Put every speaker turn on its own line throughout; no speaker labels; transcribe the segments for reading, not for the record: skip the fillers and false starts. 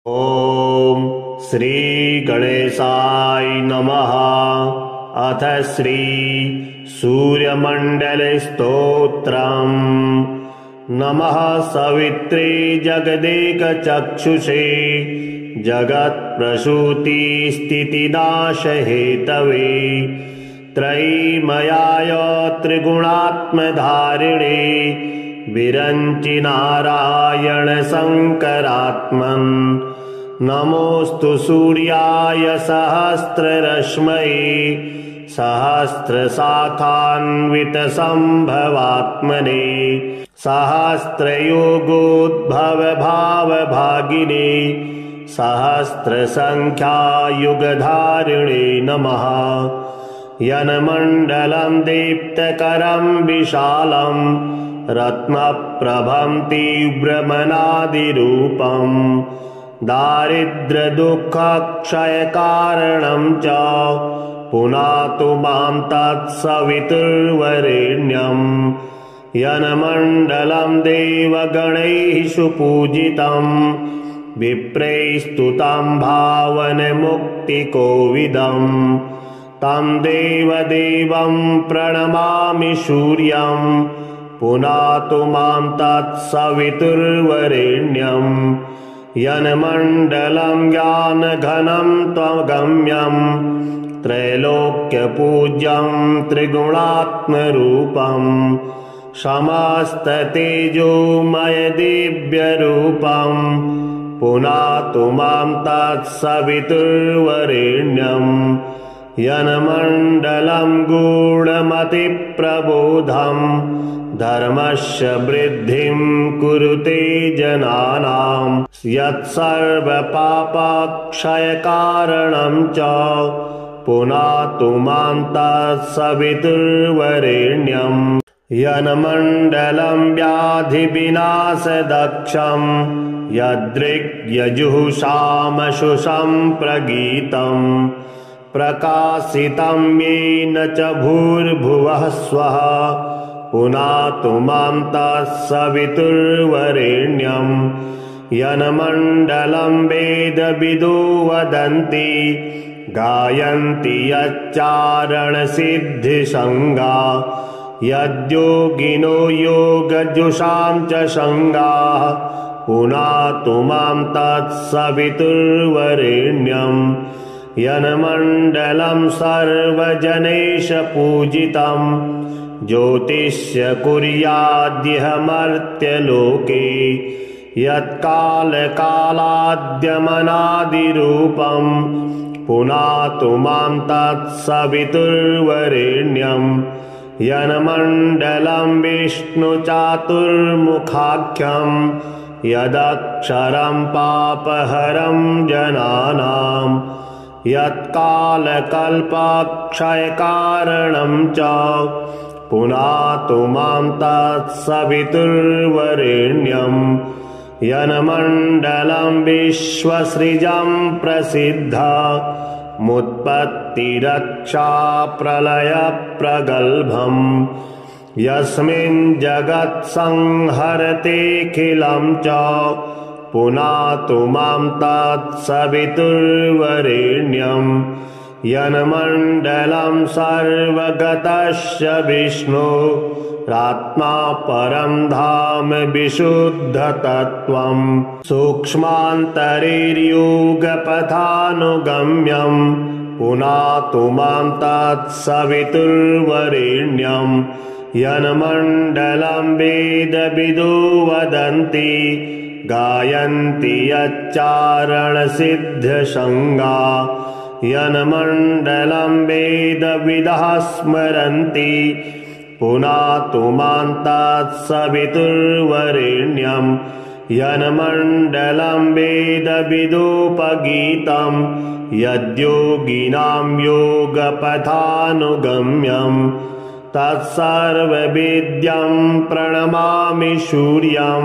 ॐ श्री गणेशाय नमः। अथ श्री सूर्यमण्डलस्तोत्रम्। नमः सवित्रे जगदेकचक्षुषे जगत्प्रसूतिस्थितिनाशहेतवे त्रयीमयाय त्रिगुणात्मधारिणे विरञ्चि नारायण शङ्करात्मन्। नमोऽस्तु सूर्याय सहस्ररश्मये सहस्रशाखान्वितसम्भवात्मने सहस्रयोगोद्भवभावभागिने सहस्रसङ्ख्यायुगधारिणे नमः। यन्मण्डलं दीप्तकरं विशालं रत्नप्रभं तीव्रमनादिरूपम् दारिद्र्यदुःखक्षयकारणं च पुनातु मां तत्सवितुर्वरेण्यम्। यन्मण्डलं देवगणैः सुपूजितं विप्रैस्तुतं भावनमुक्तिकोविदम् तं देवदेवं प्रणमामि सूर्यं पुनातु मां तत्सवितुर्वरेण्यम्। यन्मण्डलं ज्ञानघनं त्वगम्यं त्रैलोक्यपूज्यं त्रिगुणात्मरूपं समस्ततेजोमयदिव्यरूपं पुनातु मां तत्सवितुर्वरेण्यम्। यन्मण्डलं गूढमतिप्रबोधं धर्मस्य वृद्धिं कुरुते जनानां यत्सर्वपापक्षयकारणं च पुनातु मां तत्सवितुर्वरेण्यम्। यन्मण्डलं व्याधिविनाशदक्षं यदृग्यजुःसामशुसम्प्रगीतं प्रकाशितं येन च भूर्भुवः स्वः पुनातु मां तत्सवितुर्वरेण्यम्। यन्मण्डलं वेदविदो वदन्ति गायन्ति यच्चारणसिद्धिसङ्गा यद्योगिनो योगजुषां च सङ्गाः पुनातु मां तत्सवितुर्वरेण्यम्। यन्मण्डलं सर्वजनैः पूजितं ज्योतिष्य कुर्याद्यह मर्त्यलोके यत्कालकालाद्यमनादिरूपं पुनातु मां तत्सवितुर्वरेण्यम्। यन्मण्डलं विष्णुचातुर्मुखाख्यं यदक्षरं पापहरं जनानां यत्कालकल्पक्षयकारणं च पुनातु मां तत्सवितुर्वरेण्यम्। यन्मण्डलं विश्वसृजं प्रसिद्धमुत्पत्तिरक्षाप्रलयप्रगल्भं यस्मिन् जगत्संहरतेऽखिलं च पुनातु मां तत्सवितुर्वरेण्यम्। यन्मण्डलं सर्वगतस्य विष्णो रात्मा परं धाम विशुद्धतत्त्वं सूक्ष्मान्तरैर्योगपथानुगम्यं पुनातु मां तत्सवितुर्वरेण्यम्। यन्मण्डलं वेदविदो वदन्ति गायन्ति यच्चारणसिद्धसङ्गा यन्मण्डलं वेदविदः स्मरन्ति पुनातु मां तत्सवितुर्वरेण्यम्। यन्मण्डलं वेदविदोपगीतं यद्योगिनां योगपथानुगम्यं तत्सर्ववेद्यं प्रणमामि सूर्यं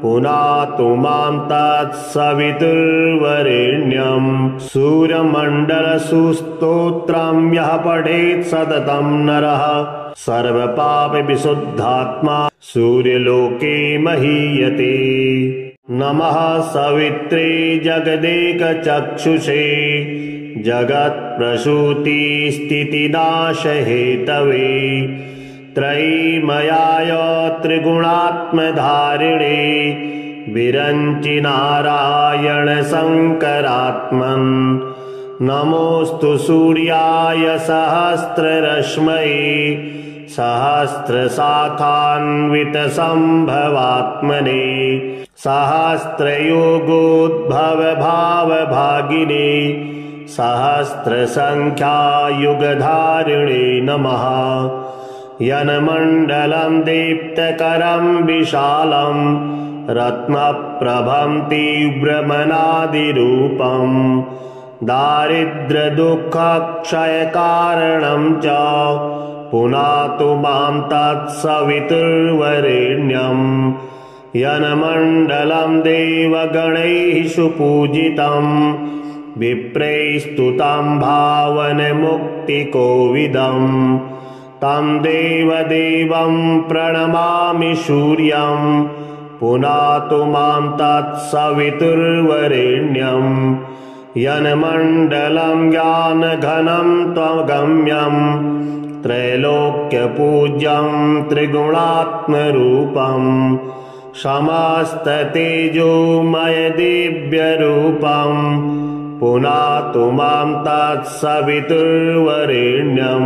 पुनातु मां तत्सवितुर्वरेण्यम्। सूर्यमण्डलस्तोत्रं यः पठेत् सततं नरः सर्वपापविशुद्धात्मा सूर्यलोके महीयते। नमः सवित्रे जगदेकचक्षुषे जगत्प्रसूतिस्थितिनाशहेतवे त्रयीमयाय त्रिगुणात्मधारिणे विरञ्चि नारायण शङ्करात्मन् नमोऽस्तु सूर्याय सहस्ररश्मये सहस्रशाखान्वितसम्भवात्मने सहस्रयोगोद्भवभावभागिने सहस्रसङ्ख्यायुगधारिणे नमः यन्मण्डलं दीप्तकरं विशालं रत्नप्रभं तीव्रमनादिरूपं दारिद्र्यदुःखक्षयकारणं च पुनातु मां तत्सवितुर्वरेण्यं यन्मण्डलं देवगणैः सुपूजितं विप्रैस्तुतं भावनमुक्तिकोविदं तं देवदेवं प्रणमामि सूर्यं पुनातु मां तत्सवितुर्वरेण्यं यन्मण्डलं ज्ञानघनं त्वगम्यं त्रैलोक्यपूज्यं त्रिगुणात्मरूपं समस्ततेजोमयदिव्यरूपं पुनातु मां तत्सवितुर्वरेण्यं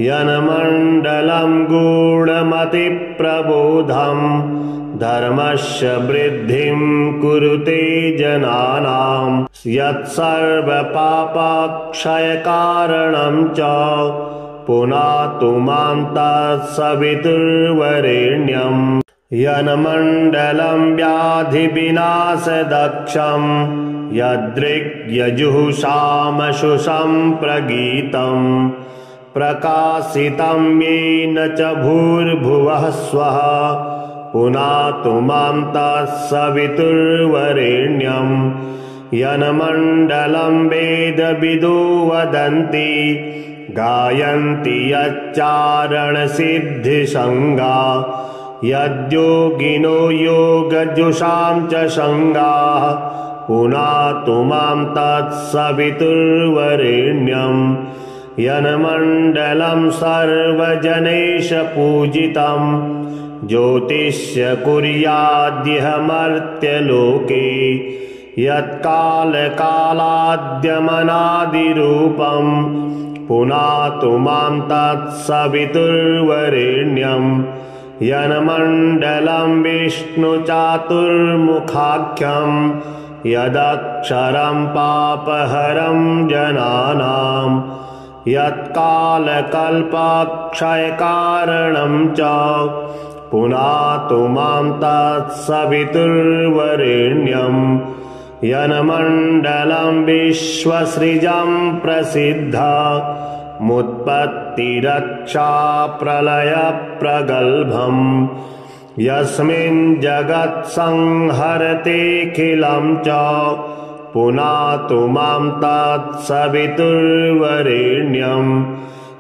यन्मण्डलं गूढमतिप्रबोधं धर्मस्य वृद्धिं कुरुते जनानां यत्सर्वपापक्षयकारणं च पुनातु मां तत्सवितुर्वरेण्यं यन्मण्डलं व्याधिविनाशदक्षं यदृग्यजुषामशुषं प्रकाशितं येन च भूर्भुवः स्वः पुनातु मां तत्सवितुर्वरेण्यं यन्मण्डलं वेदविदो वदन्ति गायन्ति यच्चारणसिद्धिसङ्गा यद्योगिनो योगजुषां च सङ्गाः पुनातु मां तत्सवितुर्वरेण्यं यन्मण्डलं सर्वजनैः पूजितं ज्योतिष्य कुर्याद्यह मर्त्यलोके यत्कालकालाद्यमनादिरूपं पुनातु मां तत्सवितुर्वरेण्यं यन्मण्डलं विष्णुचातुर्मुखाख्यं यदक्षरं पापहरं जनानां यत्कालकल्पक्षयकारणं च पुनातु मां तत्सवितुर्वरेण्यं यन्मण्डलं विश्वसृजं प्रसिद्धमुत्पत्तिरक्षाप्रलयप्रगल्भं यस्मिन् जगत्संहरतेऽखिलं च पुनातु मां तत्सवितुर्वरेण्यं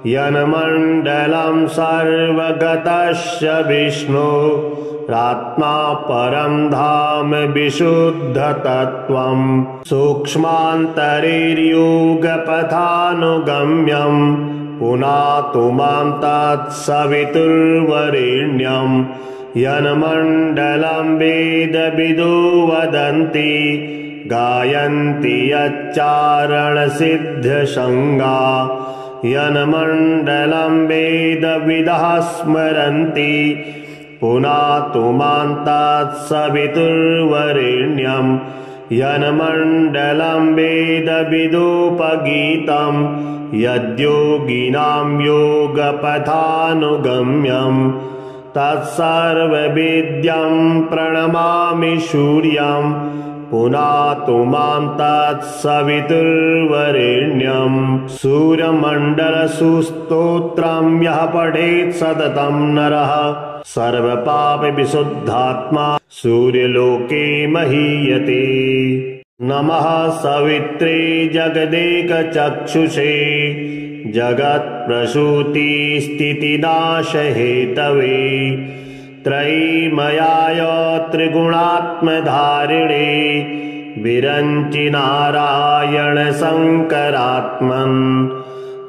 यन्मण्डलं सर्वगतस्य विष्णुरात्मा परं धाम विशुद्धतत्त्वं सूक्ष्मान्तरैर्योगपथानुगम्यं पुनातु मां तत्सवितुर्वरेण्यं यन्मण्डलं वेदविदो वदन्ति गायन्ति यच्चारणसिद्धसङ्गा यन्मण्डलं वेदविदः स्मरन्ति पुनातु मां तत्सवितुर्वरेण्यं यन्मण्डलं वेदविदोपगीतं यद्योगिनां योगपथानुगम्यं तत्सर्ववेद्यं प्रणमामि सूर्यं पुनातु मां तत्सवितुर्वरेण्यं सूर्यमण्डलस्तोत्रं यः पठेत् सततं नरः सर्वपापविशुद्धात्मा सूर्यलोके महीयते। नमः सवित्रे जगदेकचक्षुषे जगत्प्रसूतिस्थितिनाशहेतवे त्रयीमयाय त्रिगुणात्मधारिणे विरञ्चि नारायण शङ्करात्मन्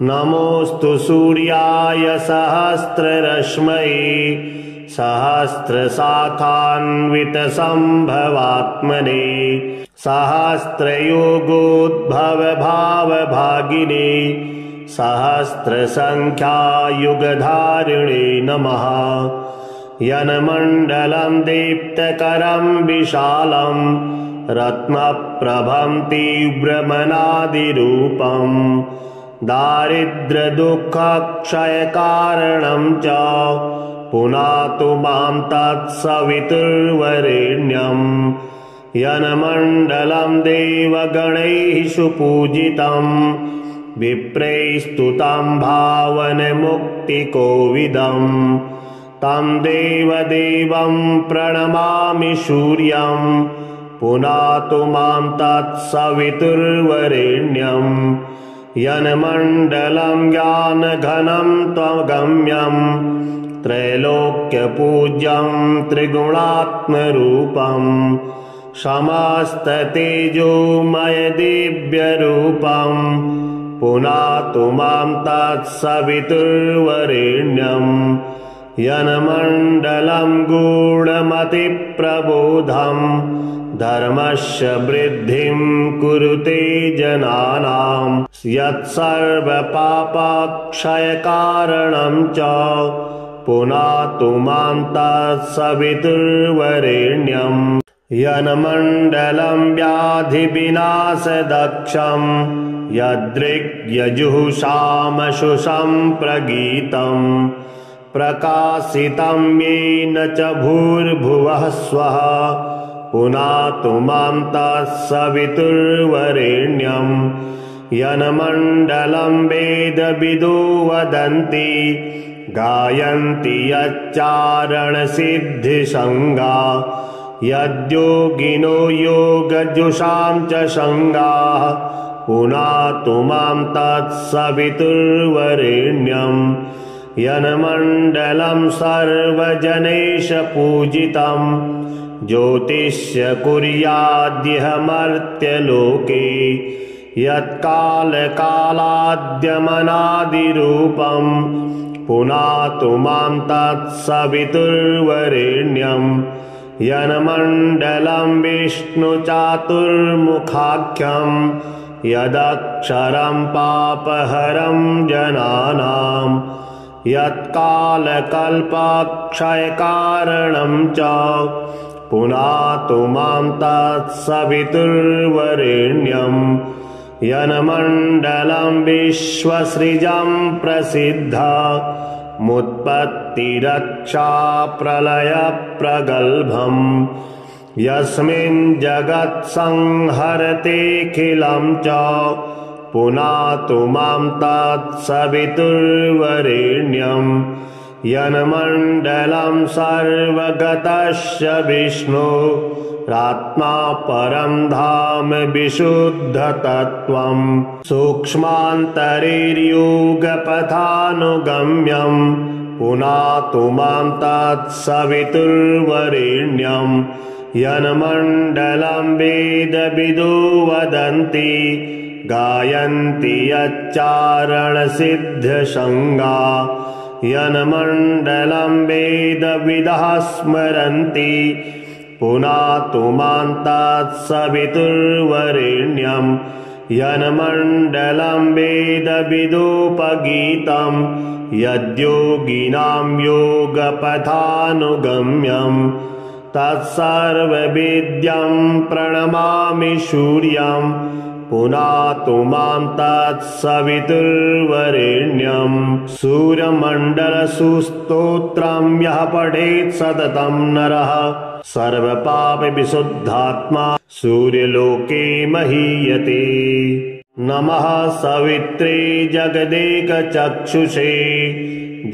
नमोऽस्तु सूर्याय सहस्ररश्मये सहस्रशाखान्वितसम्भवात्मने सहस्रयोगोद्भवभावभागिने सहस्रसङ्ख्यायुगधारिणे नमः। यन्मण्डलं दीप्तकरं विशालं रत्नप्रभं तीव्रमनादिरूपं दारिद्र्यदुःखक्षयकारणं च पुनातु मां तत्सवितुर्वरेण्यं। यन्मण्डलं देवगणैः सुपूजितं विप्रैस्तुतं भावनमुक्तिकोविदं तं देवदेवं प्रणमामि सूर्यं पुनातु मां तत्सवितुर्वरेण्यं। यन्मण्डलं ज्ञानघनं त्वगम्यं त्रैलोक्यपूज्यं त्रिगुणात्मरूपं समस्ततेजोमयदिव्यरूपं पुनातु मां तत्सवितुर्वरेण्यं। यन्मण्डलं गूढमतिप्रबोधं धर्मस्य वृद्धिं कुरुते जनानां यत्सर्वपापक्षयकारणं च पुनातु मां तत्सवितुर्वरेण्यं। यन्मण्डलं व्याधिविनाशदक्षं यदृग्यजुषामशुषं प्रगीतं प्रकाशितं येन च भूर्भुवः स्वः पुनातु मां तत्सवितुर्वरेण्यं। यन्मण्डलं वेदविदो वदन्ति गायन्ति यच्चारणसिद्धिसङ्गा यद्योगिनो योगजुषां च सङ्गाः पुनातु मां तत्सवितुर्वरेण्यं। यन्मण्डलं सर्वजनैः पूजितं ज्योतिष्य कुर्याद्यह मर्त्यलोके यत्कालकालाद्यमनादिरूपं पुनातु मां तत्सवितुर्वरेण्यं। यन्मण्डलं विष्णुचातुर्मुखाख्यं यदक्षरं पापहरं जनानां यत्कालकल्पक्षयकारणं च पुनातु मां तत्सवितुर्वरेण्यं। यन्मण्डलं विश्वसृजं प्रसिद्धा मुत्पत्तिरक्षा प्रलयप्रगल्भं यस्मिन् जगत्संहरतेऽखिलं च पुनातु मां तत्सवितुर्वरेण्यं। यन्मण्डलं सर्वगतस्य विष्णो रात्मा परं धाम विशुद्धतत्त्वं सूक्ष्मान्तरैर्योगपथानुगम्यं पुनातु मां तत्सवितुर्वरेण्यं। यन्मण्डलं वेदविदो वदन्ति गायन्ति यच्चारणसिद्धिसङ्गा यन्मण्डलं वेदविदः स्मरन्ति पुनातु मां तत्सवितुर्वरेण्यं। यन्मण्डलं वेदविदोपगीतं यद्योगिनां योगपथानुगम्यं तत्सर्ववेद्यं प्रणमामि सूर्यं पुनातु मां तत्सवितुर्वरेण्यं। सूर्यमण्डलस्तोत्रं यः पठेत् सततं नरः सर्वपापविशुद्धात्मा सूर्यलोके महीयते। नमः सवित्रे जगदेकचक्षुषे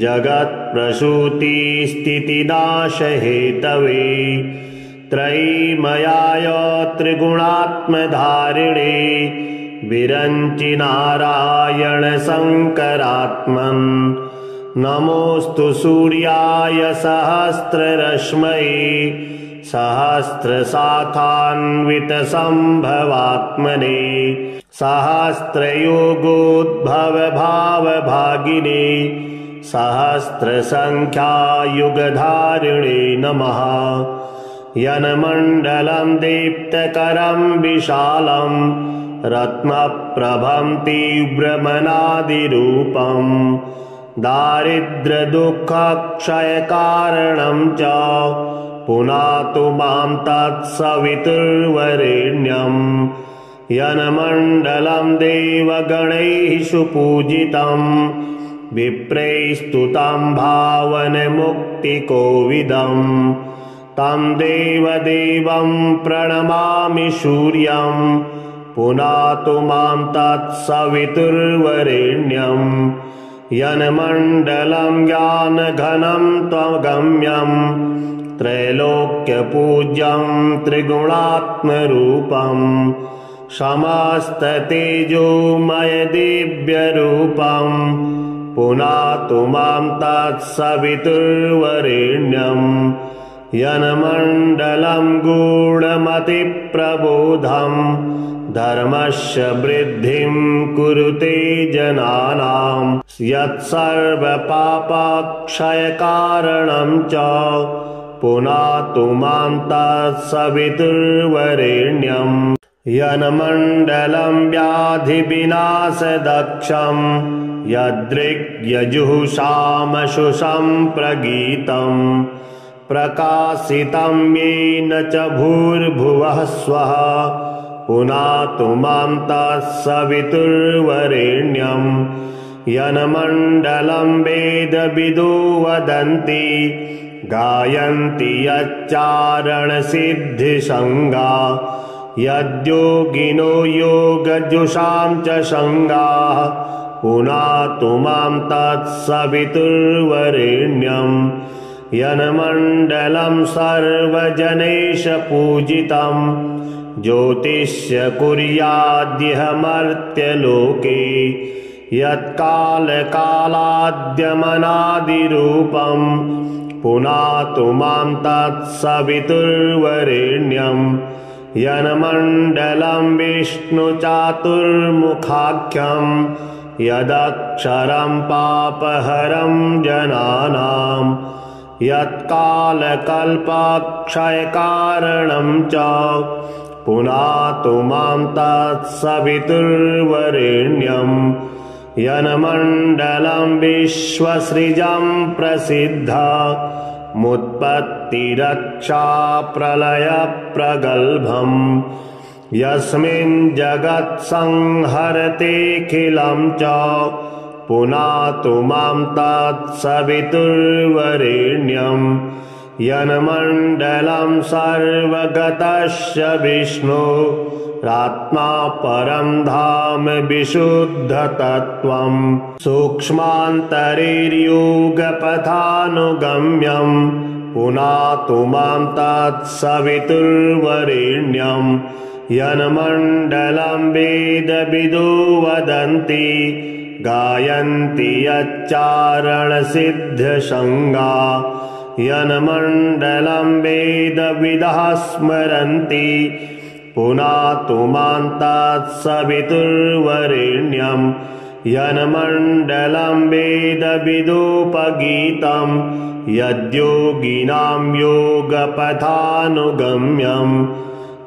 जगत्प्रसूतिस्थितिनाशहेतवे त्रयीमयाय त्रिगुणात्मधारिणे विरञ्चि नारायण शङ्करात्मन् नमोऽस्तु सूर्याय सहस्ररश्मये सहस्रशाखान्वितसम्भवात्मने सहस्रयोगोद्भवभावभागिने सहस्रसङ्ख्यायुगधारिणे नमः। यन्मण्डलं दीप्तकरं विशालं रत्नप्रभं तीव्रमनादिरूपं दारिद्र्यदुःखक्षयकारणं च पुनातु मां तत्सवितुर्वरेण्यं। यन्मण्डलं देवगणैः सुपूजितं विप्रैस्तुतं भावनमुक्तिकोविदं तं देवदेवं प्रणमामि सूर्यं पुनातु मां तत्सवितुर्वरेण्यं। यन्मण्डलं ज्ञानघनं त्वगम्यं त्रैलोक्यपूज्यं त्रिगुणात्मरूपं समस्ततेजोमयदिव्यरूपं पुनातु मां तत्सवितुर्वरेण्यं। यन्मण्डलं गूढमतिप्रबोधं धर्मस्य वृद्धिं कुरुते जनानां यत्सर्वपापक्षयकारणं च पुनातु मां तत्सवितुर्वरेण्यं। यन्मण्डलं व्याधिविनाशदक्षं यदृग्यजुषामशुषं प्रगीतं प्रकाशितं येन च भूर्भुवः स्वः पुनातु मां तत्सवितुर्वरेण्यं। यन्मण्डलं वेदविदो वदन्ति गायन्ति यच्चारणसिद्धिसङ्गा यद्योगिनो योगजुषां च सङ्गाः पुनातु मां तत्सवितुर्वरेण्यं। यन्मण्डलं सर्वजनेश पूजितं ज्योतिष्य कुर्याद्यह मर्त्यलोके यत्कालकालाद्यमनादिरूपं पुनातु मां तत्सवितुर्वरेण्यं। यन्मण्डलं विष्णुचातुर्मुखाख्यं यदक्षरं पापहरं जनानां यत्कालकल्पक्षयकारणं च पुनातु मां तत्सवितुर्वरेण्यं। यन्मण्डलं विश्वसृजं प्रसिद्धा मुत्पत्तिरक्षा प्रलयप्रगल्भं यस्मिन् जगत्संहरतेऽखिलं च पुनातु मां तत्सवितुर्वरेण्यं। यन्मण्डलं सर्वगतस्य विष्णो रात्मा परं धाम विशुद्धतत्त्वं सूक्ष्मान्तरैर्योगपथानुगम्यं पुनातु मां तत्सवितुर्वरेण्यं। यन्मण्डलं वेदविदो वदन्ति गायन्ति यच्चारणसिद्धिसङ्गा यन्मण्डलं वेदविदः स्मरन्ति पुनातु मां तत्सवितुर्वरेण्यं। यन्मण्डलं वेदविदोपगीतं यद्योगिनां योगपथानुगम्यं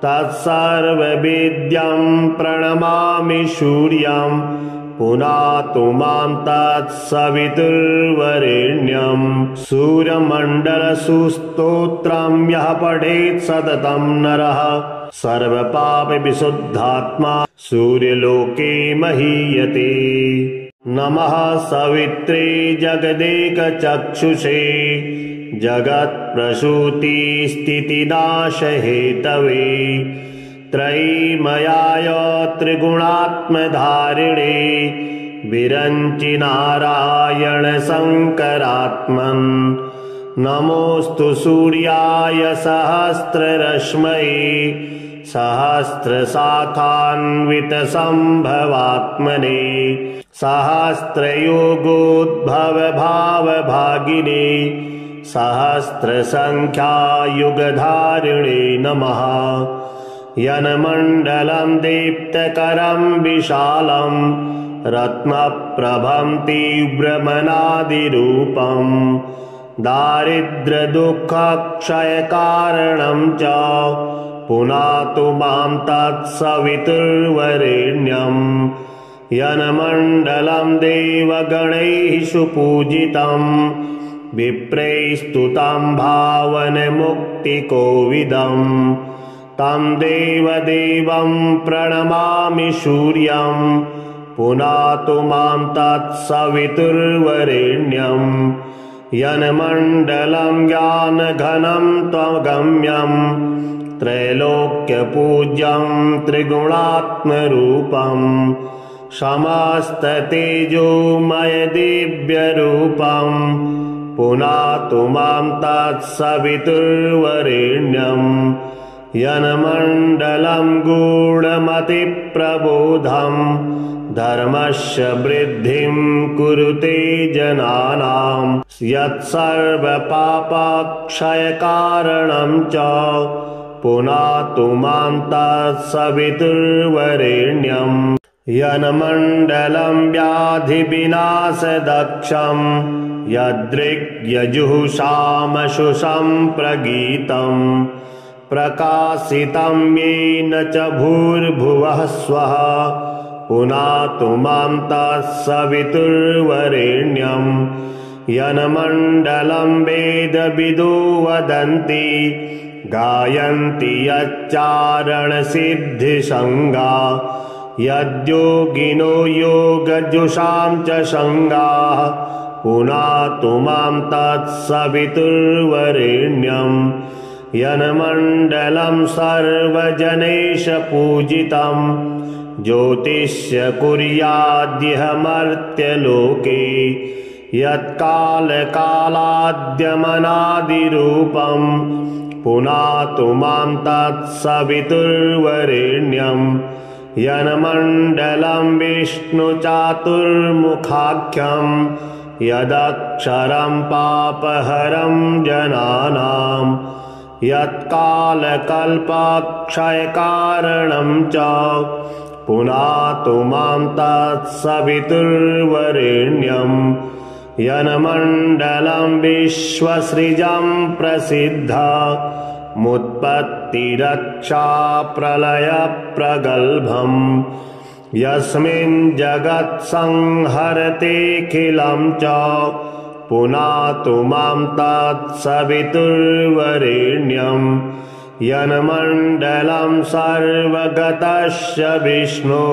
तत्सर्ववेद्यं प्रणमामि सूर्यं पुनातु मां तत्सवितुर्वरेण्यं। सूर्यमण्डलस्तोत्रं यः पठेत् सततं नरः सर्वपापविशुद्धात्मा सूर्यलोके महीयते। नमः सवित्रे जगदेकचक्षुषे जगत्प्रसूतिस्थितिनाशहेतवे त्रयीमयाय त्रिगुणात्मधारिणे विरञ्चि नारायण शङ्करात्मन्। नमोऽस्तु सूर्याय सहस्ररश्मये सहस्रशाखान्वितसम्भवात्मने सहस्रयोगोद्भवभावभागिने सहस्रसङ्ख्यायुगधारिणे नमः। यन्मण्डलं दीप्तकरं विशालं रत्नप्रभं तीव्रमनादिरूपं दारिद्र्यदुःखक्षयकारणं च पुनातु मां तत्सवितुर्वरेण्यं। यन्मण्डलं देवगणैः सुपूजितं विप्रैस्तुतं भावनमुक्तिकोविदं तं देवदेवं प्रणमामि सूर्यं पुनातु मां तत्सवितुर्वरेण्यं। यन्मण्डलं ज्ञानघनं त्वगम्यं त्रैलोक्यपूज्यं त्रिगुणात्मरूपं समस्ततेजोमयदिव्यरूपं पुनातु मां तत्सवितुर्वरेण्यं। यन्मण्डलं गूढमतिप्रबोधं धर्मस्य वृद्धिं कुरुते जनानां यत्सर्वपापक्षयकारणं च पुनातु मां तत्सवितुर्वरेण्यं। यन्मण्डलं व्याधिविनाशदक्षं यदृग्यजुषामशुषं प्रगीतं प्रकाशितं येन च भूर्भुवः स्वः पुनातु मां तत्सवितुर्वरेण्यं। यन्मण्डलं वेदविदो वदन्ति गायन्ति यच्चारणसिद्धिसङ्गा यद्योगिनो योगजुषां च सङ्गाः पुनातु मां तत्सवितुर्वरेण्यं। यन्मण्डलं सर्वजनैः पूजितं ज्योतिष्य कुर्याद्यह मर्त्यलोके यत्कालकालाद्यमनादिरूपं पुनातु मां तत्सवितुर्वरेण्यं। यन्मण्डलं विष्णुचातुर्मुखाख्यं यदक्षरं पापहरं जनानां यत्कालकल्पक्षयकारणं च पुनातु मां तत्सवितुर्वरेण्यं। यन्मण्डलं विश्वसृजं प्रसिद्धा मुत्पत्तिरक्षाप्रलयप्रगल्भं यस्मिन् जगत्संहरतेऽखिलं च पुनातु मां तत्सवितुर्वरेण्यं। यन्मण्डलं सर्वगतस्य विष्णो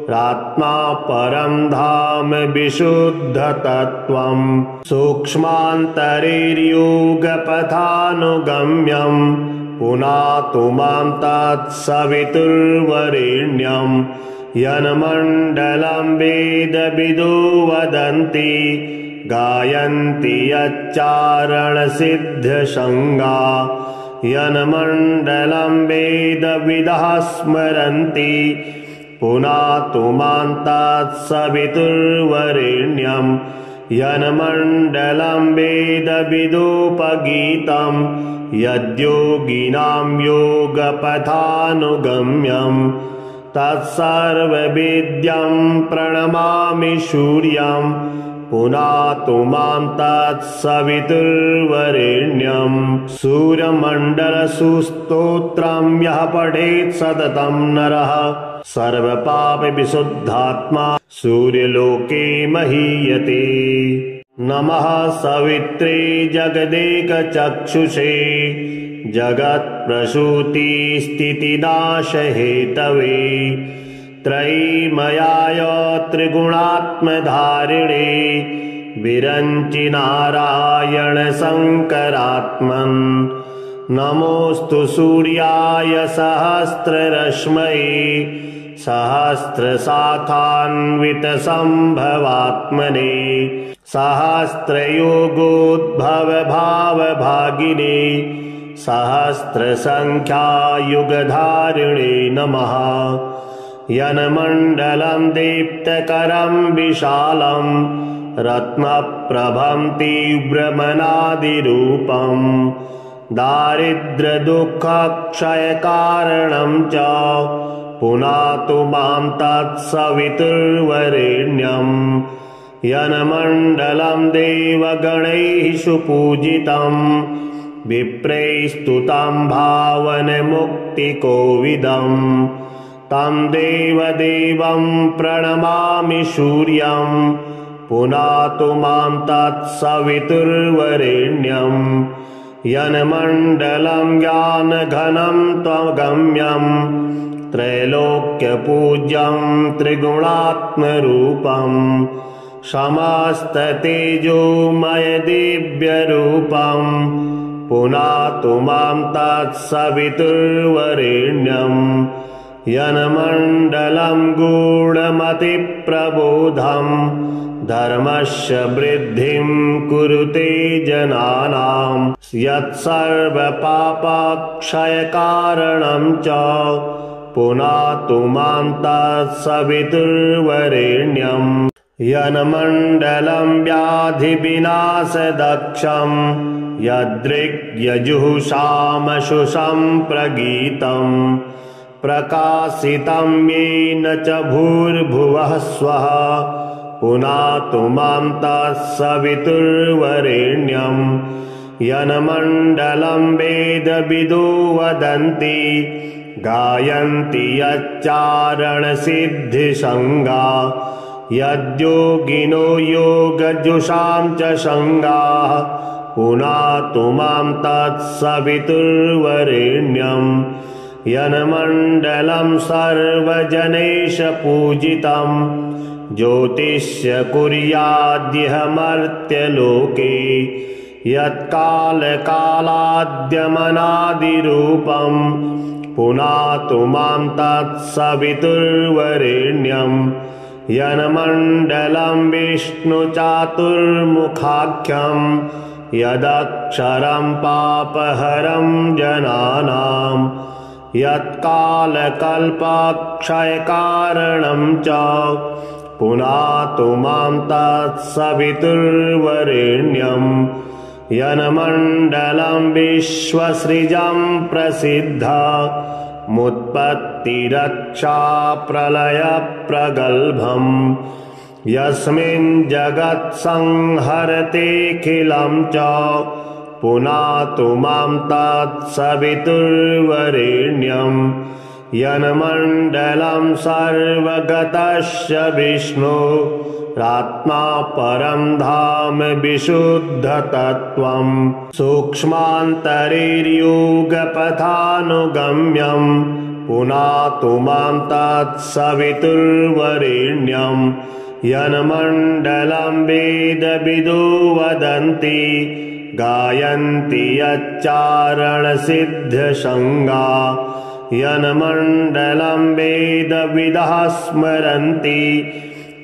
रात्मा परं धाम विशुद्धतत्त्वं सूक्ष्मान्तरैर्योगपथानुगम्यं पुनातु मां तत्सवितुर्वरेण्यं। यन्मण्डलं वेदविदो वदन्ति गायन्ति यच्चारणसिद्धसङ्गा यन्मण्डलं वेदविदः स्मरन्ति पुनातु मां तत्सवितुर्वरेण्यं। यन्मण्डलं वेदविदोपगीतं यद्योगिनां योगपथानुगम्यं तत्सर्ववेद्यं प्रणमामि सूर्यं पुनातु मां तत्सवितुर्वरेण्यं। सूर्यमण्डलस्तोत्रं यः पठेत् सततं नरः सर्वपापविशुद्धात्मा सूर्यलोके महीयते। नमः सवित्रे जगदेकचक्षुषे जगत्प्रसूतिस्थितिनाशहेतवे त्रयीमयाय त्रिगुणात्मधारिणे विरञ्चि नारायण शङ्करात्मन्। नमोऽस्तु सूर्याय सहस्ररश्मये सहस्रशाखान्वितसम्भवात्मने सहस्रयोगोद्भवभावभागिने सहस्रसङ्ख्यायुगधारिणे नमः। यन्मण्डलं दीप्तकरं विशालं रत्नप्रभं तीव्रमनादिरूपं दारिद्र्यदुःखक्षयकारणं च पुनातु मां तत्सवितुर्वरेण्यं। यन्मण्डलं देवगणैः सुपूजितं विप्रैस्तुतं भावनमुक्तिकोविदं तं देवदेवं प्रणमामि सूर्यं पुनातु मां तत्सवितुर्वरेण्यं। यन्मण्डलं ज्ञानघनं त्वगम्यं त्रैलोक्यपूज्यं त्रिगुणात्मरूपं समस्ततेजोमयदिव्यरूपं पुनातु मां तत्सवितुर्वरेण्यं। यन्मण्डलं गूढमतिप्रबोधं धर्मस्य वृद्धिं कुरुते जनानां यत्सर्वपापक्षयकारणं च पुनातु मां तत्सवितुर्वरेण्यं। यन्मण्डलं व्याधिविनाशदक्षं यदृग्यजुषामशुषं प्रगीतं प्रकाशितं येन च भूर्भुवः स्वः पुनातु मां तत्सवितुर्वरेण्यं। यन्मण्डलं वेदविदो वदन्ति गायन्ति यच्चारणसिद्धिसङ्गा यद्योगिनो योगजुषां च सङ्गाः पुनातु मां तत्सवितुर्वरेण्यं। यन्मण्डलं सर्वजनैः ज्योतिष्य कुर्याद्यह मर्त्यलोके यत्कालकालाद्यमनादिरूपं पुनातु मां तत्सवितुर्वरेण्यं। यन्मण्डलं विष्णुचातुर्मुखाख्यं यदक्षरं पापहरं जनानां यत्कालकल्पक्षयकारणं च पुनातु मां तत्सवितुर्वरेण्यं। यन्मण्डलं विश्वसृजं प्रसिद्धमुत्पत्तिरक्षाप्रलयप्रगल्भं यस्मिन् जगत्संहरतेऽखिलं च पुनातु मां तत्सवितुर्वरेण्यं। यन्मण्डलं सर्वगतस्य विष्णुरात्मा परं धाम विशुद्धतत्त्वं सूक्ष्मान्तरैर्योगपथानुगम्यं पुनातु मां तत्सवितुर्वरेण्यं। यन्मण्डलं वेदविदो वदन्ति गायन्ति यच्चारणसिद्धिसङ्गा यन्मण्डलं वेदविदः स्मरन्ति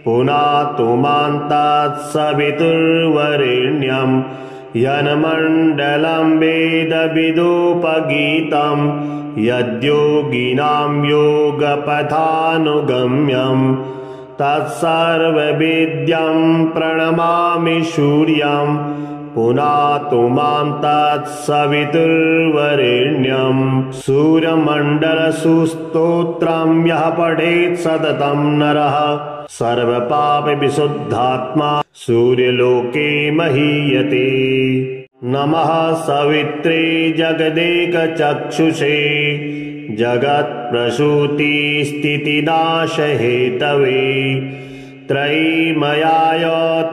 पुनातु मां तत्सवितुर्वरेण्यं। यन्मण्डलं वेदविदोपगीतं यद्योगिनां योगपथानुगम्यं तत्सर्ववेद्यं प्रणमामि सूर्यं पुनातु मां तत्सवितुर्वरेण्यं। सूर्यमण्डलसुस्तोत्रं यः पठेत् सततं नरः सर्वपापविशुद्धात्मा सूर्यलोके महीयते। नमः सवित्रे जगदेकचक्षुषे जगत्प्रसूतिस्थितिनाशहेतवे त्रयीमयाय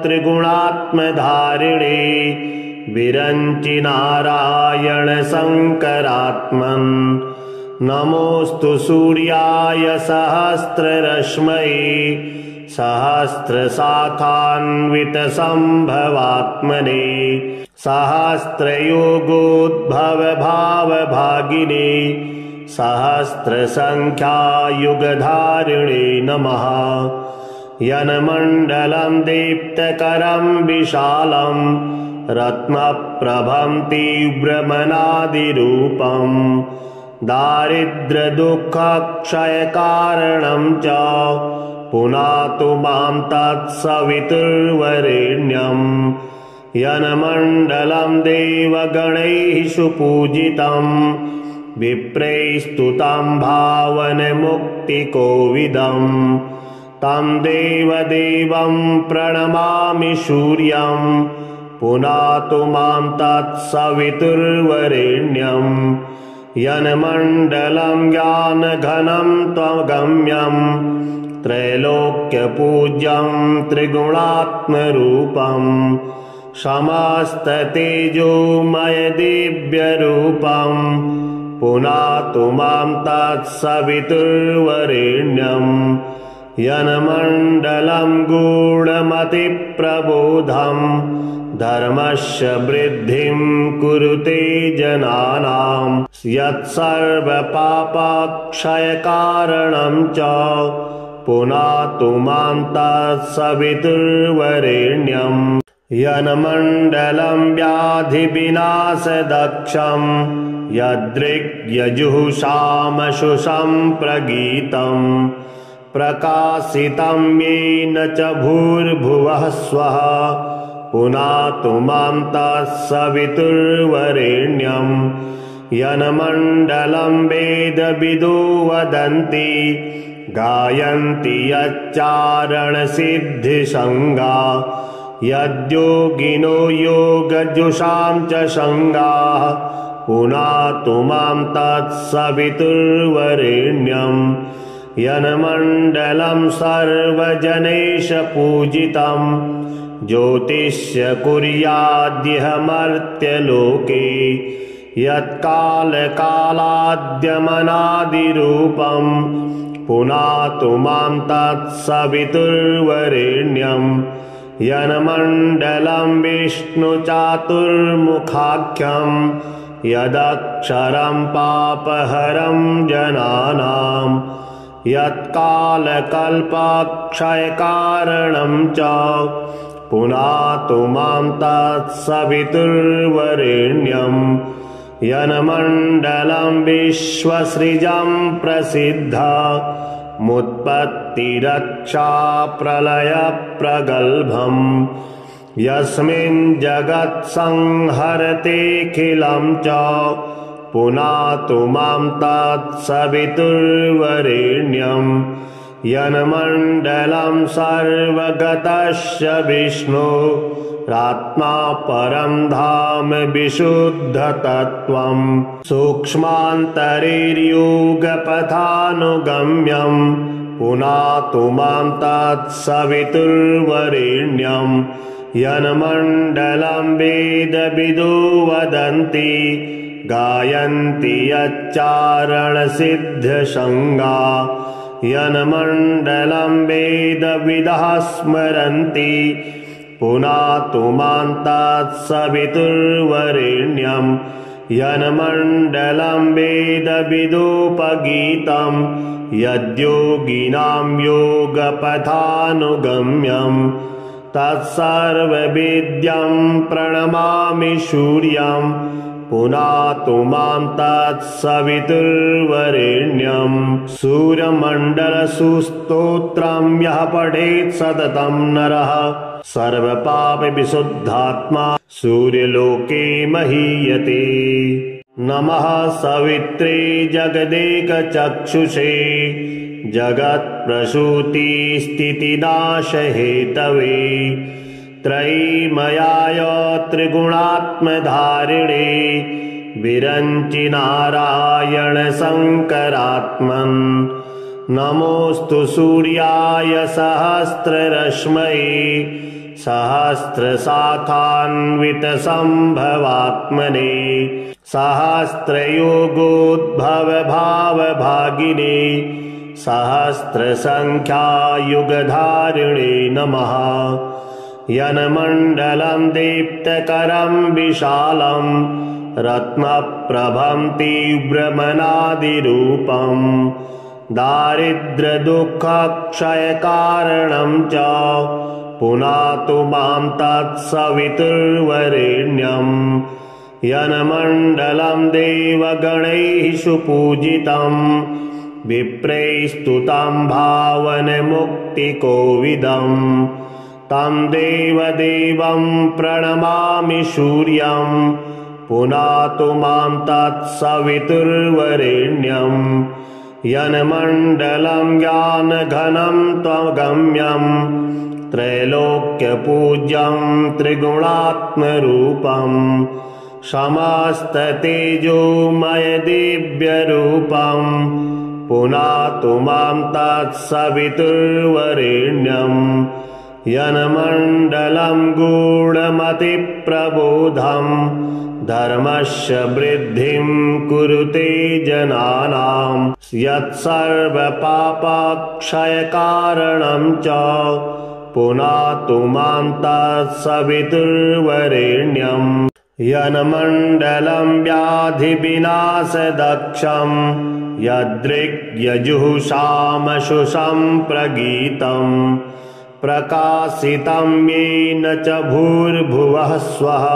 त्रिगुणात्मधारिणे विरञ्चि नारायण शङ्करात्मन्। नमोऽस्तु सूर्याय सहस्ररश्मये सहस्रशाखान्वितसम्भवात्मने सहस्रयोगोद्भवभावभागिने सहस्रसङ्ख्यायुगधारिणे नमः। यन्मण्डलं दीप्तकरं विशालं रत्नप्रभं तीव्रमनादिरूपं दारिद्र्यदुःखक्षयकारणं च पुनातु मां तत्सवितुर्वरेण्यं यन्मण्डलं देवगणैः सुपूजितं विप्रैस्तुतं भावनमुक्तिकोविदं तं देवदेवं प्रणमामि सूर्यं पुनातु मां तत्सवितुर्वरेण्यं यन्मण्डलं ज्ञानघनं त्वगम्यं त्रैलोक्यपूज्यं त्रिगुणात्मरूपं समस्ततेजोमयदिव्यरूपं पुनातु मां तत्सवितुर्वरेण्यं यन्मण्डलं गूढमतिप्रबोधं धर्मस्य वृद्धिं कुरुते जनानां यत्सर्वपापक्षयकारणं च पुनातु मां तत्सवितुर्वरेण्यं यन्मण्डलं व्याधिविनाशदक्षं यदृग्यजुषामशुषं प्रकाशितं येन च भूर्भुवः स्वः पुनातु मां तत्सवितुर्वरेण्यं यन्मण्डलं वेदविदो वदन्ति गायन्ति यच्चारणसिद्धिसङ्गा यद्योगिनो योगजुषां च सङ्गाः पुनातु मां तत्सवितुर्वरेण्यं यन्मण्डलं सर्वजनैशपूजितं ज्योतिष्य कुर्याद्यह मर्त्यलोके यत्कालकालाद्यमनादिरूपं पुनातु मां तत्सवितुर्वरेण्यं यन्मण्डलं विष्णुचातुर्मुखाख्यं यदक्षरं पापहरं जनानां यत्कालकल्पक्षयकारणं च पुनातु मां तत्सवितुर्वरेण्यं यन्मण्डलं विश्वसृजं प्रसिद्धमुत्पत्तिरक्षाप्रलयप्रगल्भं यस्मिन् जगत्संहरतेऽखिलं च पुनातु मां तत्सवितुर्वरेण्यं यन्मण्डलं सर्वगतस्य विष्णोरात्मा परं धाम विशुद्धतत्त्वं सूक्ष्मान्तरैर्योगपथानुगम्यं पुनातु मां तत्सवितुर्वरेण्यं यन्मण्डलं वेदविदो वदन्ति गायन्ति यच्चारणसिद्धसङ्गा यन्मण्डलं वेदविदः स्मरन्ति पुनातु मां तत्सवितुर्वरेण्यं यन्मण्डलं वेदविदोपगीतं यद्योगिनां योगपथानुगम्यं तत्सर्ववेद्यं प्रणमामि सूर्यं पुनातु मां तत्सवितुर्वरेण्यं सूर्यमण्डलसुस्तोत्रं यः पठेत् सततं नरः सर्वपापविशुद्धात्मा सूर्यलोके महीयते। नमः सवित्रे जगदेकचक्षुषे जगत्प्रसूतिस्थितिनाशहेतवे त्रयीमयाय त्रिगुणात्मधारिणे विरञ्चि नारायण शङ्करात्मन् नमोऽस्तु सूर्याय सहस्ररश्मये सहस्रशाखान्वितसम्भवात्मने सहस्रयोगोद्भवभावभागिने सहस्रसङ्ख्यायुगधारिणे नमः। यन्मण्डलं दीप्तकरं विशालं रत्नप्रभं तीव्रमनादिरूपं दारिद्र्यदुःखक्षयकारणं च पुनातु मां तत्सवितुर्वरेण्यम् यन्मण्डलं देवगणैः सुपूजितं विप्रैस्तुतं भावनमुक्तिकोविदं तं देवदेवं प्रणमामि सूर्यं पुनातु मां तत्सवितुर्वरेण्यं यन्मण्डलं ज्ञानघनं त्वगम्यं त्रैलोक्यपूज्यं त्रिगुणात्मरूपं समस्ततेजोमयदिव्यरूपं पुनातु मां तत्सवितुर्वरेण्यं यन्मण्डलं गूढमतिप्रबोधं धर्मस्य वृद्धिं कुरुते जनानां यत्सर्वपापक्षयकारणं च पुनातु मां तत्सवितुर्वरेण्यं यन्मण्डलं व्याधिविनाशदक्षं यदृग्यजुषामशुषं प्रकाशितं येन च भूर्भुवः स्वः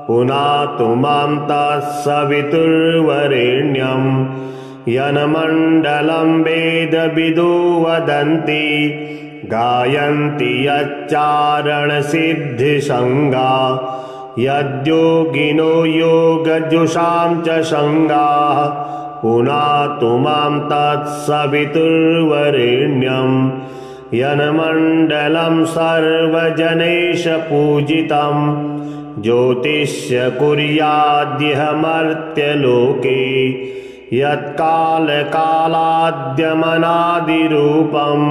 पुनातु मां तत्सवितुर्वरेण्यं यन्मण्डलं वेदविदो वदन्ति गायन्ति यच्चारणसिद्धिसङ्गा यद्योगिनो योगजुषां च सङ्गाः पुनातु मां तत्सवितुर्वरेण्यं यन्मण्डलं सर्वजनैः पूजितं ज्योतिष्य कुर्याद्यह मर्त्यलोके यत्कालकालाद्यमनादिरूपं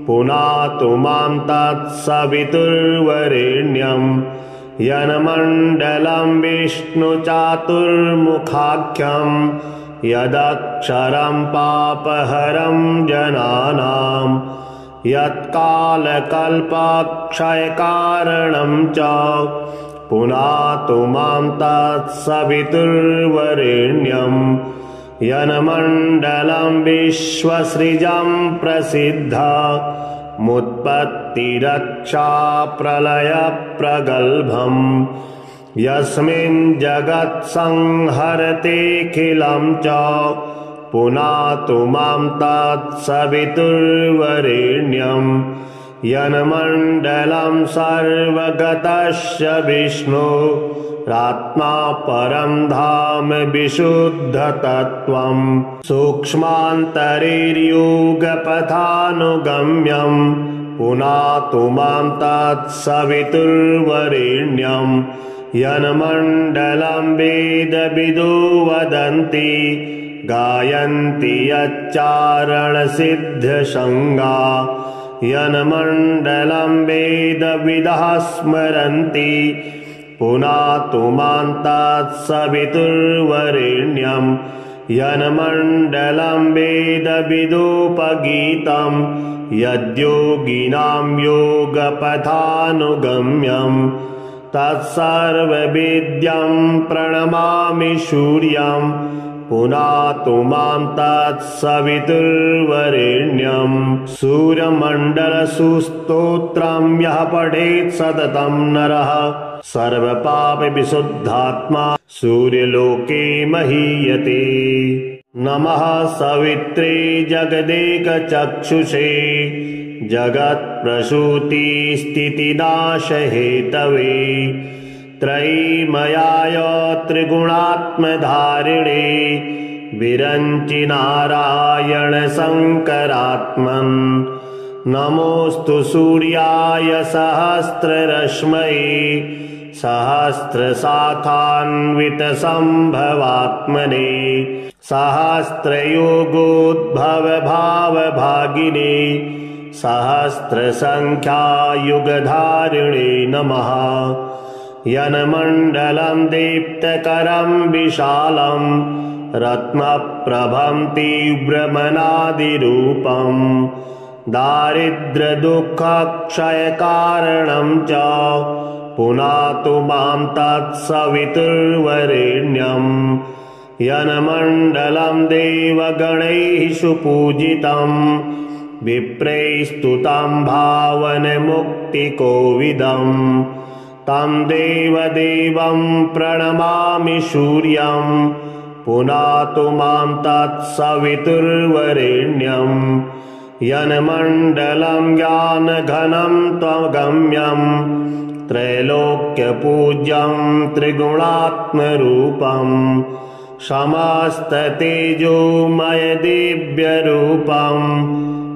पुनातु मां तत्सवितुर्वरेण्यं यन्मण्डलं विष्णुचातुर्मुखाख्यं यदक्षरं पापहरं जनानां यत्कालकल्पक्षयकारणं च पुनातु मां तत्सवितुर्वरेण्यं यन्मण्डलं विश्वसृजं प्रसिद्धमुत्पत्तिरक्षाप्रलयप्रगल्भं यस्मिन् जगत्संहरतेऽखिलं च पुनातु मां तत्सवितुर्वरेण्यं यन्मण्डलं सर्वगतस्य विष्णुरात्मा परं धाम विशुद्धतत्त्वं सूक्ष्मान्तरैर्योगपथानुगम्यं पुनातु मां तत्सवितुर्वरेण्यं यन्मण्डलं वेदविदो वदन्ति गायन्ति यच्चारणसिद्धसङ्गा यन्मण्डलं वेदविदः स्मरन्ति पुनातु मां तत्सवितुर्वरेण्यं यन्मण्डलं वेदविदोपगीतं यद्योगिनां योगपथानुगम्यं तत्सर्ववेद्यं प्रणमामि सूर्यं पुनातु मां तत्सवितुर्वरेण्यं सूर्यमण्डलसुस्तोत्रं यः पठेत् सततं नरः सर्वपापविशुद्धात्मा सूर्यलोके महीयते। नमः सवित्रे जगदेकचक्षुषे जगत्प्रसूतिस्थितिनाशहेतवे त्रयीमयाय त्रिगुणात्मधारिणे विरञ्चि नारायण शङ्करात्मन् नमोऽस्तु सूर्याय सहस्ररश्मये सहस्रशाखान्वितसम्भवात्मने सहस्रयोगोद्भवभावभागिने सहस्रसङ्ख्यायुगधारिणे नमः। यन्मण्डलं दीप्तकरं विशालं रत्नप्रभं तीव्रमनादिरूपं दारिद्र्यदुःखक्षयकारणं च पुनातु मां तत्सवितुर्वरेण्यं यन्मण्डलं देवगणैः सुपूजितं विप्रैस्तुतं भावनमुक्तिकोविदम् तं देवदेवं प्रणमामि सूर्यं पुनातु मां तत्सवितुर्वरेण्यं यन्मण्डलं ज्ञानघनं त्वगम्यं त्रैलोक्यपूज्यं त्रिगुणात्मरूपं समस्ततेजोमयदिव्यरूपं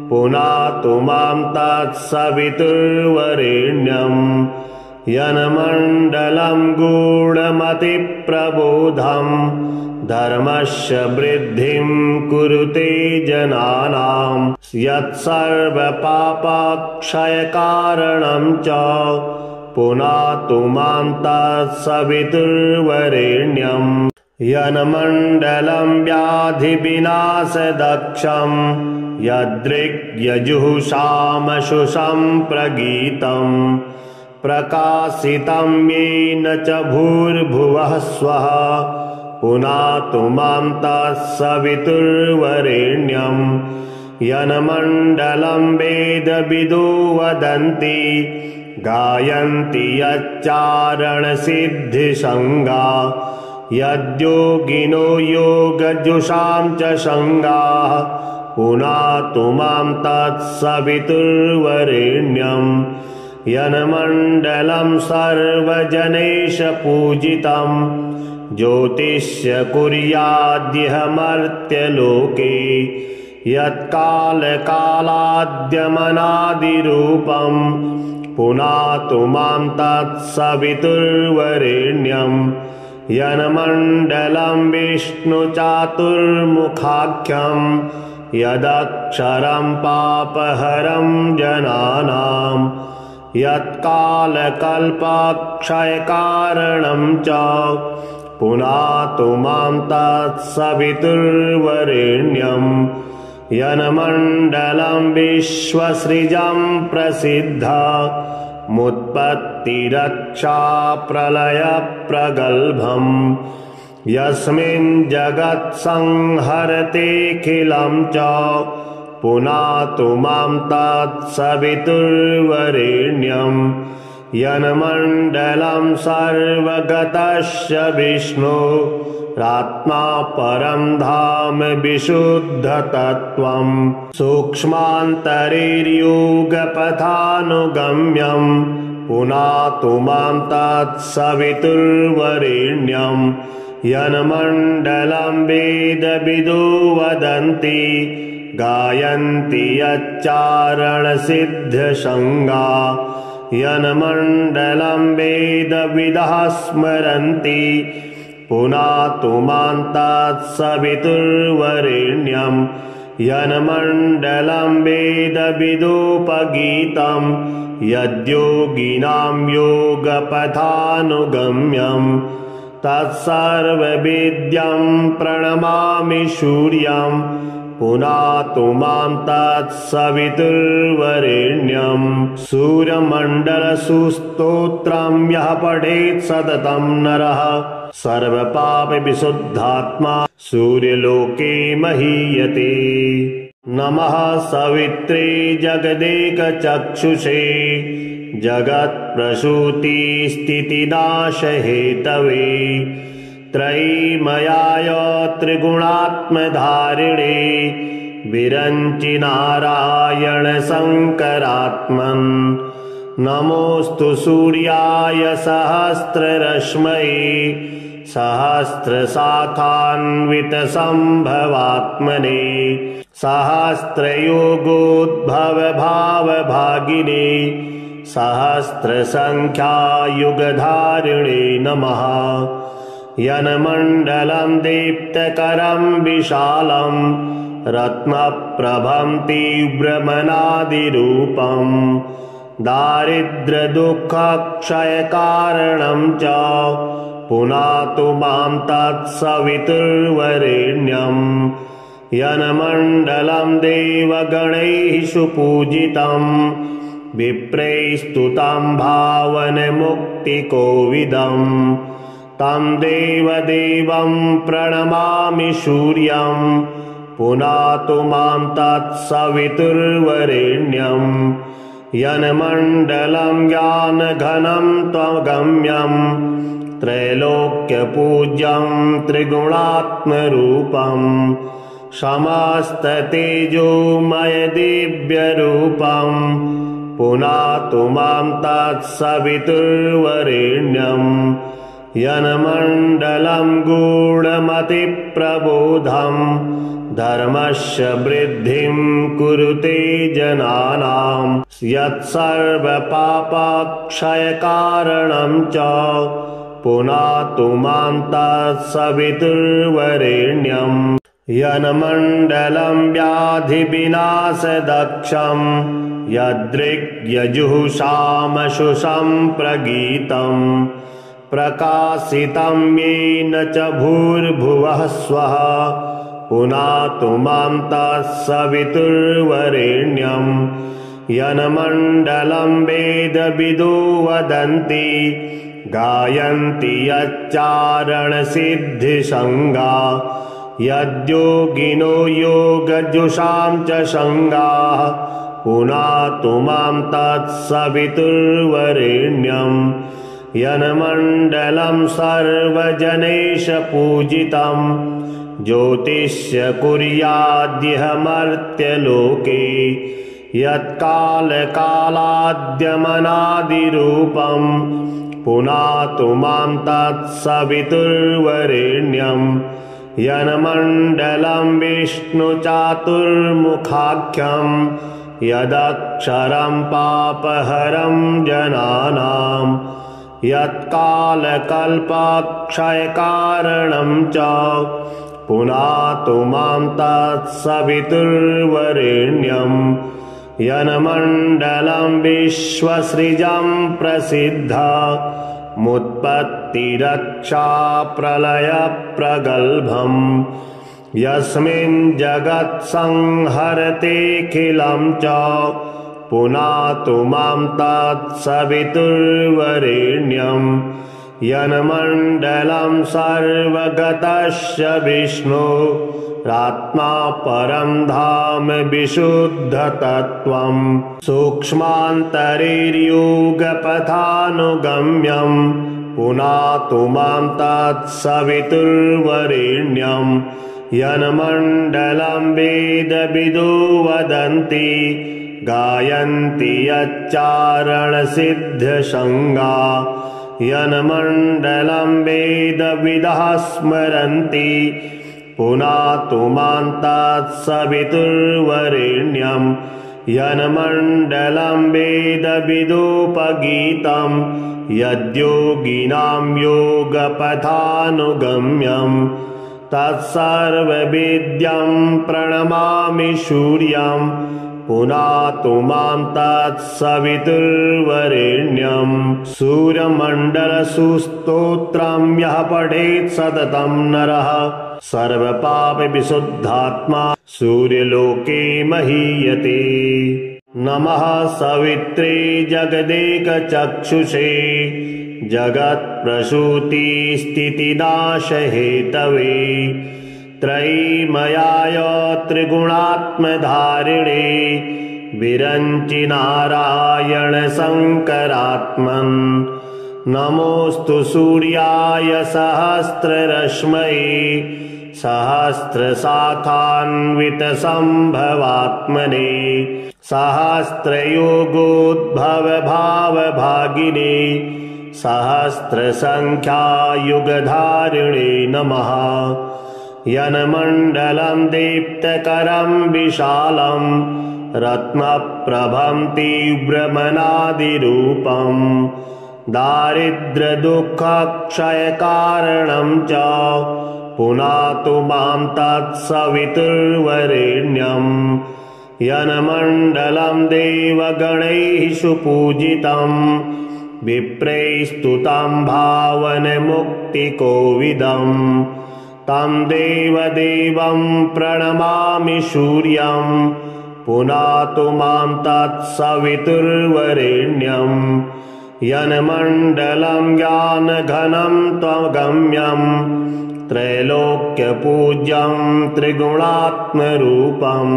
पुनातु मां तत्सवितुर्वरेण्यं यन्मण्डलं गूढमतिप्रबोधं धर्मस्य वृद्धिं कुरुते जनानां यत्सर्वपापक्षयकारणं च पुनातु मां तत्सवितुर्वरेण्यं यन्मण्डलं व्याधिविनाशदक्षं यदृग्यजुषामशुषं प्रगीतं प्रकाशितं येन च भूर्भुवः स्वः पुनातु मां तत्सवितुर्वरेण्यं यन्मण्डलं वेदविदो वदन्ति गायन्ति यच्चारणसिद्धिसङ्गा यद्योगिनो योगजुषां च सङ्गाः पुनातु मां तत्सवितुर्वरेण्यं यन्मण्डलं सर्वजनैशपूजितं ज्योतिष्य कुर्याद्यह मर्त्यलोके यत्कालकालाद्यमनादिरूपं पुनातु मां तत्सवितुर्वरेण्यं यन्मण्डलं विष्णुचातुर्मुखाख्यं यदक्षरं पापहरं जनानां यत्कालकल्पक्षयकारणं च पुनातु मां तत्सवितुर्वरेण्यं यन्मण्डलं विश्वसृजं प्रसिद्धा मुत्पत्तिरक्षा प्रलयप्रगल्भं यस्मिन् जगत्संहरतेऽखिलं च पुनातु मां तत्सवितुर्वरेण्यं यन्मण्डलं सर्वगतस्य विष्णो रात्मा परं धाम विशुद्धतत्त्वं सूक्ष्मान्तरैर्योगपथानुगम्यं पुनातु मां तत्सवितुर्वरेण्यं यन्मण्डलं वेदविदो वदन्ति गायन्ति यच्चारणसिद्धसङ्गा यन्मण्डलं वेदविदः स्मरन्ति पुनातु मां तत्सवितुर्वरेण्यं यन्मण्डलं वेदविदोपगीतं यद्योगिनां योगपथानुगम्यं तत्सर्ववेद्यं प्रणमामि सूर्यं पुनातु मां तत्सवितुर्वरेण्यं सूर्यमण्डलसुस्तोत्रं यः पठेत् सततं नरः सर्वपापविशुद्धात्मा सूर्यलोके महीयते। नमः सवित्रे जगदेकचक्षुषे जगत्प्रसूतिस्थितिनाशहेतवे त्रयीमयाय त्रिगुणात्मधारिणे विरञ्चि नारायण शङ्करात्मन् नमोऽस्तु सूर्याय सहस्ररश्मये सहस्रशाखान्वितसम्भवात्मने सहस्रयोगोद्भवभावभागिने सहस्रसङ्ख्यायुगधारिणे नमः। यन्मण्डलं दीप्तकरं विशालं रत्नप्रभं तीव्रमनादिरूपं दारिद्र्यदुःखक्षयकारणं च पुनातु मां तत्सवितुर्वरेण्यं यन्मण्डलं देवगणैः सुपूजितं विप्रैस्तुतं भावनमुक्तिकोविदं तं देवदेवं प्रणमामि सूर्यं पुनातु मां तत्सवितुर्वरेण्यम् यन्मण्डलं ज्ञानघनं त्वगम्यं त्रैलोक्यपूज्यं त्रिगुणात्मरूपं समस्ततेजोमयदिव्यरूपं पुनातु मां तत्सवितुर्वरेण्यम् यन्मण्डलं गूढमतिप्रबोधं धर्मस्य वृद्धिं कुरुते जनानां यत्सर्वपापक्षयकारणं च पुनातु मां तत्सवितुर्वरेण्यम् यन्मण्डलं व्याधिविनाशदक्षं यदृग्यजुषामशुषं प्रगीतं प्रकाशितं येन च भूर्भुवः स्वः पुनातु मां तत्सवितुर्वरेण्यम् यन्मण्डलं वेदविदो वदन्ति गायन्ति यच्चारणसिद्धिसङ्गा यद्योगिनो योगजुषां च सङ्गाः पुनातु मां तत्सवितुर्वरेण्यम् यन्मण्डलं सर्वजनैः ज्योतिष्य कुर्याद्यह मर्त्यलोके यत्कालकालाद्यमनादिरूपं पुनातु मां तत्सवितुर्वरेण्यम् यन्मण्डलं विष्णुचातुर्मुखाख्यं यदक्षरं पापहरं जनानां यत्कालकल्पक्षयकारणं च पुनातु मां तत्सवितुर्वरेण्यम् यन्मण्डलं विश्वसृजं प्रसिद्धा मुत्पत्तिरक्षा प्रलयप्रगल्भम् यस्मिन् जगत्संहरतेऽखिलं च पुनातु मां तत्सवितुर्वरेण्यम् यन्मण्डलं सर्वगतस्य विष्णोरात्मा परं धाम विशुद्धतत्त्वं सूक्ष्मान्तरैर्योगपथानुगम्यं पुनातु मां तत्सवितुर्वरेण्यम् यन्मण्डलं वेदविदो वदन्ति गायन्ति यच्चारणसिद्धसङ्गा यन्मण्डलं वेदविदः स्मरन्ति पुनातु मां तत्सवितुर्वरेण्यम् यन्मण्डलं वेदविदोपगीतं यद्योगिनां योगपथानुगम्यम् तत्सर्ववेद्यं प्रणमामि सूर्यं पुनातु मां तत्सवितुर्वरेण्यम् सूर्यमण्डलसुस्तोत्रं यः पठेत् सततं नरः सर्वपापविशुद्धात्मा सूर्यलोके महीयते। नमः सवित्रे जगदेकचक्षुषे जगत्प्रसूतिस्थितिनाशहेतवे त्रयीमयाय त्रिगुणात्मधारिणे विरञ्चि नारायण शङ्करात्मन् नमोऽस्तु सूर्याय सहस्ररश्मये सहस्रशाखान्वितसम्भवात्मने सहस्रयोगोद्भवभावभागिने सहस्रसङ्ख्यायुगधारिणे नमः। यन्मण्डलं दीप्तकरं विशालं रत्नप्रभं तीव्रमनादिरूपं दारिद्र्यदुःखक्षयकारणं च पुनातु मां तत्सवितुर्वरेण्यम् यन्मण्डलं देवगणैः सुपूजितं विप्रैस्तुतं भावनमुक्तिकोविदं तं देवदेवं प्रणमामि सूर्यं पुनातु मां तत्सवितुर्वरेण्यम् यन्मण्डलं ज्ञानघनं त्वगम्यं त्रैलोक्यपूज्यं त्रिगुणात्मरूपं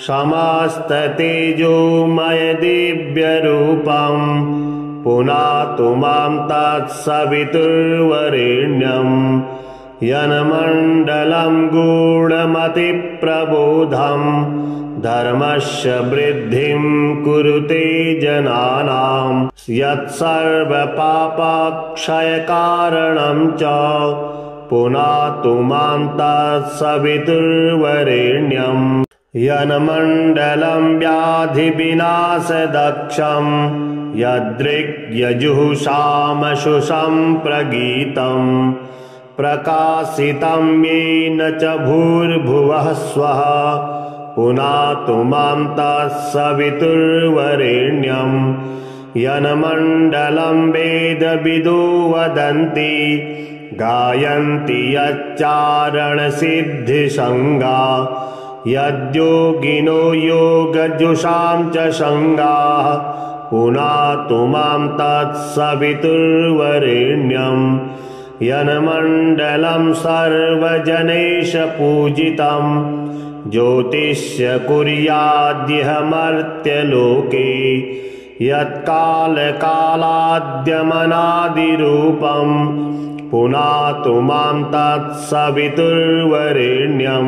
समस्ततेजोमयदिव्यरूपं पुनातु मां तत्सवितुर्वरेण्यं यन्मण्डलं गूढमतिप्रबोधं धर्मस्य वृद्धिं कुरुते जनानां यत्सर्वपापक्षयकारणं च पुनातु मां तत्सवितुर्वरेण्यं यन्मण्डलं व्याधिविनाशदक्षं यदृग्यजुषामशुषं प्रगीतं प्रकाशितं येन च भूर्भुवः स्वः पुनातु मां तत्सवितुर्वरेण्यं यन्मण्डलं वेदविदो वदन्ति गायन्ति यच्चारणसिद्धिसङ्गा यद्योगिनो योगजुषां च सङ्गाः पुनातु मां तत्सवितुर्वरेण्यं यन्मण्डलं सर्वजनैः ज्योतिष्य कुर्याद्यह मर्त्यलोके यत्कालकालाद्यमनादिरूपं पुनातु मां तत्सवितुर्वरेण्यं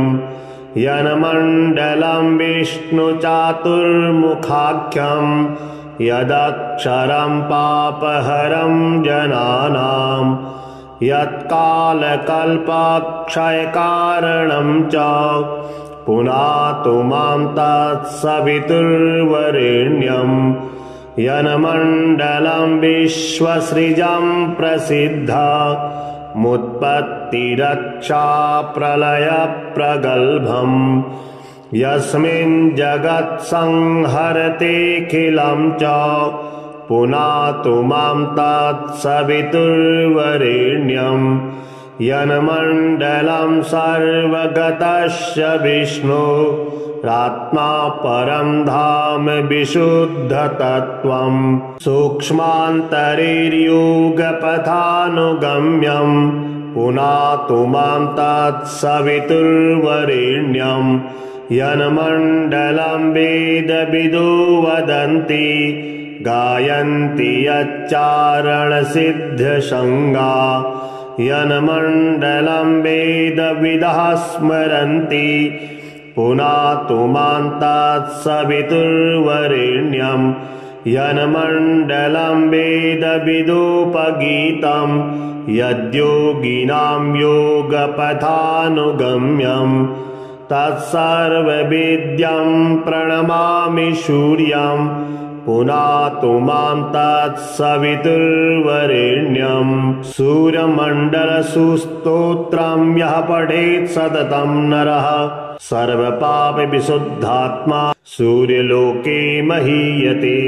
यन्मण्डलं विष्णुचातुर्मुखाख्यं यदक्षरं पापहरं जनानां यत्कालकल्पाक्षयकारणं च पुनातु मां तत्सवितुर्वरेण्यं यन्मण्डलं विश्वसृजं प्रसिद्धमुत्पत्तिरक्षाप्रलयप्रगल्भं यस्मिन् जगत्संहरतेऽखिलं च पुनातु मां तत्सवितुर्वरेण्यं यन्मण्डलं सर्वगतस्य विष्णुरात्मा परं धाम विशुद्धतत्त्वं सूक्ष्मान्तरैर्योगपथानुगम्यं पुनातु मां तत्सवितुर्वरेण्यं यन्मण्डलं वेदविदो वदन्ति गायन्ति यच्चारणसिद्धसङ्गा यन्मण्डलं वेदविदः स्मरन्ति पुनातु मां तत्सवितुर्वरेण्यं यन्मण्डलं वेदविदोपगीतं यद्योगिनां योगपथानुगम्यं तत्सर्ववेद्यं प्रणमामि सूर्यं पुनातु मां तत्सवितुर्वरेण्यं सूर्यमण्डलसुस्तोत्रं यः पठेत् सततं नरः सर्वपापविशुद्धात्मा सूर्यलोके महीयते।